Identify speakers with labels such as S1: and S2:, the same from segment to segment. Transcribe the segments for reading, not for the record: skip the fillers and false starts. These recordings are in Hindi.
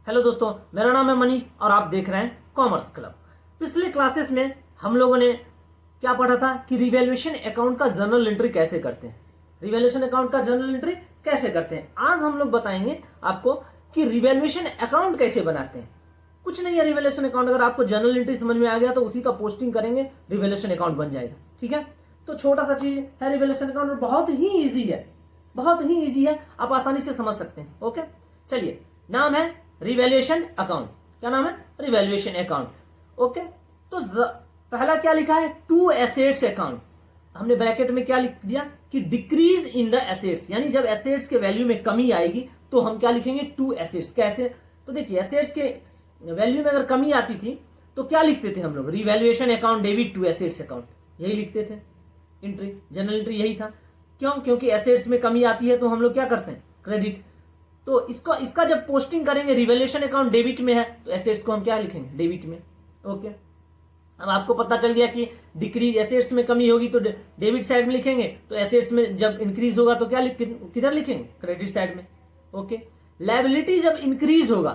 S1: हेलो दोस्तों, मेरा नाम है मनीष और आप देख रहे हैं कॉमर्स क्लब। पिछले क्लासेस में हम लोगों ने क्या पढ़ा था कि रिवैल्यूएशन अकाउंट का जर्नल एंट्री कैसे करते हैं। रिवैल्यूएशन अकाउंट का जर्नल एंट्री कैसे करते हैं आज हम लोग बताएंगे आपको कि रिवैल्यूएशन अकाउंट कैसे बनाते हैं। कुछ नहीं है रिवैल्यूएशन अकाउंट, अगर आपको जर्नल एंट्री समझ में आ गया तो उसी का पोस्टिंग करेंगे, रिवैल्यूएशन अकाउंट बन जाएगा। ठीक है, तो छोटा सा चीज है रिवैल्यूएशन अकाउंट, बहुत ही ईजी है, बहुत ही ईजी है, आप आसानी से समझ सकते हैं। ओके, चलिए, नाम है रिवैल्यूएशन अकाउंट। क्या नाम है? Revaluation account. ओके, तो पहला क्या लिखा है? To assets account. हमने ब्रैकेट में क्या लिख दिया कि डिक्रीज इन द एसेट्स, यानी जब एसेट्स के वैल्यू में कमी आएगी तो हम क्या लिखेंगे? To assets. कैसे? तो देखिए, एसेट्स के वैल्यू में अगर कमी आती थी तो क्या लिखते थे हम लोग? Revaluation account debit to assets account, यही लिखते थे। एंट्री, जनरल एंट्री यही था। क्यों? क्योंकि एसेट्स में कमी आती है तो हम लोग क्या करते हैं? क्रेडिट। तो इसका जब पोस्टिंग करेंगे, रिवैल्यूएशन अकाउंट डेबिट में है तो एसेट्स को हम क्या लिखेंगे? डेबिट में। ओके, अब आपको पता चल गया कि डिक्रीज, एसेट्स में कमी होगी तो डेबिट साइड में लिखेंगे, तो एसेट्स में जब इंक्रीज होगा तो क्या किधर लिखेंगे? क्रेडिट साइड में। ओके, लायबिलिटी जब इंक्रीज होगा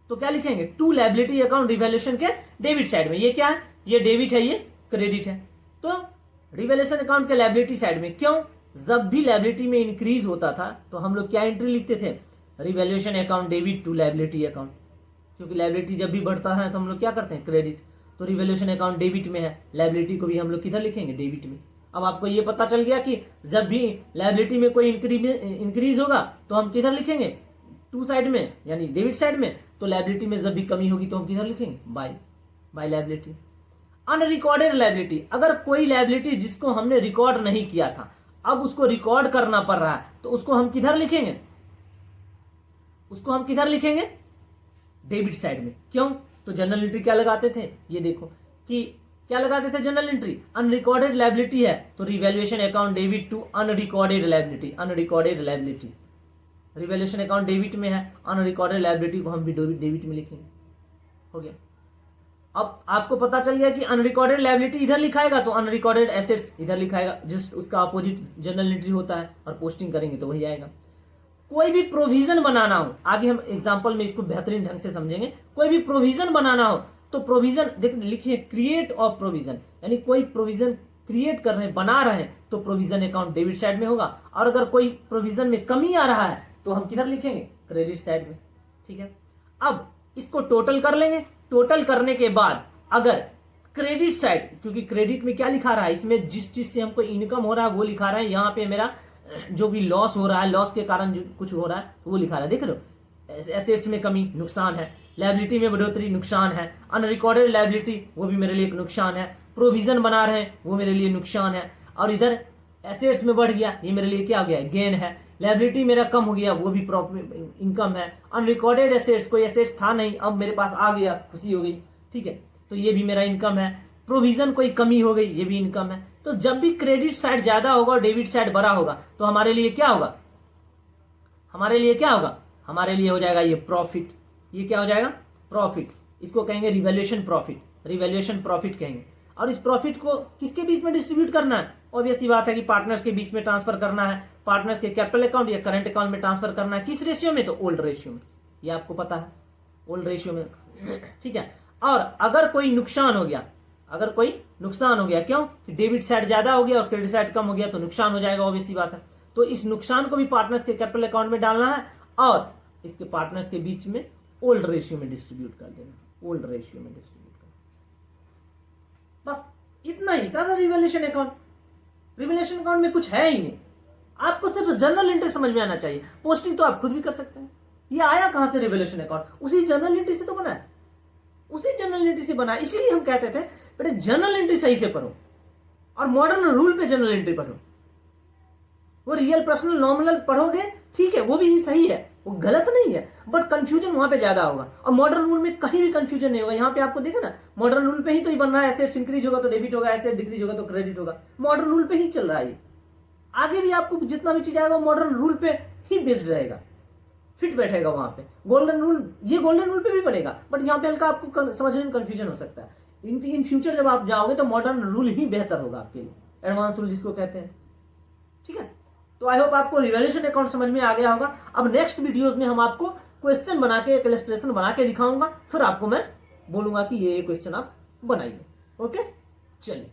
S1: तो क्या लिखेंगे? टू लायबिलिटी अकाउंट रिवैल्यूएशन के डेबिट साइड में। ये क्या है? ये डेबिट है, ये क्रेडिट है, तो रिवैल्यूएशन अकाउंट के लायबिलिटी साइड में। क्यों? जब भी लायबिलिटी में इंक्रीज होता था तो हम लोग क्या एंट्री लिखते थे? Revaluation account debit to liability account, क्योंकि लायबिलिटी जब भी बढ़ता है तो हम लोग क्या करते हैं? क्रेडिट। तो रिवैल्यूएशन अकाउंट डेबिट में है, लायबिलिटी को भी हम लोग किधर लिखेंगे? डेबिट में। अब आपको ये पता चल गया कि जब भी लायबिलिटी में कोई इंक्रीज होगा तो हम किधर लिखेंगे? टू साइड में, यानी डेबिट साइड में। तो लायबिलिटी में जब भी कमी होगी तो हम किधर लिखेंगे? Bye liability. अनरिकॉर्डेड लायबिलिटी, अगर कोई लायबिलिटी जिसको हमने रिकॉर्ड नहीं किया था अब उसको रिकॉर्ड करना पड़ रहा है तो उसको हम किधर लिखेंगे? उसको हम किधर लिखेंगे? डेबिट साइड में। क्यों? तो जनरल एंट्री क्या लगाते थे? ये देखो कि क्या लगाते थे जनरल एंट्री? अनरिकॉर्डेड लायबिलिटी है तो revaluation account debit to unrecorded liability. Unrecorded liability, revaluation account debit में है, अनरिकॉर्डेड लायबिलिटी को हम भी डेबिट में लिखेंगे। हो गया। अब आपको पता चल गया कि अनरिकॉर्डेड लायबिलिटी इधर लिखाएगा तो अनरिकॉर्डेड एसेट्स इधर लिखाएगा, जस्ट उसका अपोजिट जनरल एंट्री होता है, और पोस्टिंग करेंगे तो वही आएगा। कोई भी प्रोविजन बनाना हो, आगे हम एग्जांपल में इसको बेहतरीन ढंग से समझेंगे। कोई भी प्रोविजन बनाना हो तो प्रोविजन लिखिए क्रिएट ऑफ प्रोविजन, यानी कोई प्रोविजन क्रिएट कर रहे हैं, बना रहे हैं, तो प्रोविजन अकाउंट डेबिट साइड में होगा। और अगर कोई प्रोविजन में कमी आ रहा है तो हम किधर लिखेंगे? क्रेडिट साइड में। ठीक है, अब इसको टोटल कर लेंगे। टोटल करने के बाद अगर क्रेडिट साइड, क्योंकि क्रेडिट में क्या लिखा रहा है? इसमें जिस चीज से हमको इनकम हो रहा है वो लिखा रहा है। यहाँ पे मेरा जो भी लॉस हो रहा है, लॉस के कारण जो कुछ हो रहा है वो लिखा रहा है। देख रहे हो, एसेट्स में कमी नुकसान है, लायबिलिटी में बढ़ोतरी नुकसान है, अनरिकॉर्डेड लायबिलिटी वो भी मेरे लिए एक नुकसान है, प्रोविजन बना रहे हैं वो मेरे लिए नुकसान है, और इधर एसेट्स में बढ़ गया ये मेरे लिए क्या हो गया? गेन है। लायबिलिटी मेरा कम हो गया वो भी प्रॉफिट इनकम है। अनरिकॉर्डेड एसेट्स, कोई एसेट्स था नहीं अब मेरे पास आ गया, खुशी हो गई। ठीक है, तो ये भी मेरा इनकम है। प्रोविजन कोई कमी हो गई, ये भी इनकम है। तो जब भी क्रेडिट साइड ज्यादा होगा और डेबिट साइड बड़ा होगा तो हमारे लिए क्या होगा? हमारे लिए क्या होगा? हमारे लिए हो जाएगा ये प्रॉफिट। ये क्या हो जाएगा? प्रॉफिट। इसको कहेंगे रिवैल्यूएशन प्रॉफिट, रिवैल्यूएशन प्रॉफिट कहेंगे। और इस प्रॉफिट को किसके बीच में डिस्ट्रीब्यूट करना है? ऑब्वियस सी बात है कि पार्टनर्स के बीच में ट्रांसफर करना है, पार्टनर्स के कैपिटल अकाउंट या करंट अकाउंट में ट्रांसफर करना है। किस रेशियो में? तो ओल्ड रेशियो में, ये आपको पता है, ओल्ड रेशियो में। ठीक है, और अगर कोई नुकसान हो गया, अगर कोई नुकसान हो गया, क्यों? कि डेबिट साइड ज्यादा हो गया और क्रेडिट साइड कम हो गया तो नुकसान हो जाएगा, ऑब्वियस सी बात है। तो इस नुकसान को भी पार्टनर्स के कैपिटल अकाउंट में डालना है और इसके पार्टनर्स के बीच में ओल्ड रेशियो में डिस्ट्रीब्यूट कर देना, ओल्ड रेशियो में डिस्ट्रीब्यूट कर। बस इतना ही सादा रिवैल्यूएशन अकाउंट। रिवैल्यूएशन अकाउंट में कुछ है ही नहीं, आपको सिर्फ जनरल एंट्री समझ में आना चाहिए। पोस्टिंग तो आप खुद भी कर सकते हैं। ये आया कहां से रिवैल्यूएशन अकाउंट? उसी जनरल एंट्री से तो बना है, उसी जनरल एंट्री से बना है। इसीलिए हम कहते थे बेटे जनरल एंट्री सही से पढ़ो और मॉडर्न रूल पे जनरल एंट्री पढ़ो। वो रियल, पर्सनल, नॉमिनल पढ़ोगे ठीक है, वो भी सही है, वो गलत नहीं है, बट कंफ्यूजन वहां पे ज्यादा होगा। और मॉडर्न रूल में कहीं भी कंफ्यूजन नहीं होगा। यहाँ पे आपको देखा ना, मॉडर्न रूल पे ही तो ये बन रहा है, एसेट्स इंक्रीज होगा तो डेबिट होगा, एसेट डिक्रीज होगा तो क्रेडिट होगा। मॉडर्न रूल पे ही चल रहा है। आगे भी आपको जितना भी चीज आएगा मॉडर्न रूल पे ही बेस्ड रहेगा, फिट बैठेगा वहां पे। गोल्डन रूल, ये गोल्डन रूल पे भी पड़ेगा, बट यहाँ पे हल्का आपको समझने में कंफ्यूजन हो सकता है। इन फ्यूचर जब आप जाओगे तो मॉडर्न रूल ही बेहतर होगा आपके लिए, एडवांस रूल जिसको कहते हैं। ठीक है, तो आई होप आपको रिवैल्यूएशन अकाउंट समझ में आ गया होगा। अब नेक्स्ट वीडियोस में हम आपको क्वेश्चन बना के, एक इलस्ट्रेशन बना के दिखाऊंगा, फिर आपको मैं बोलूंगा कि ये क्वेश्चन आप बनाइए। ओके, चलिए।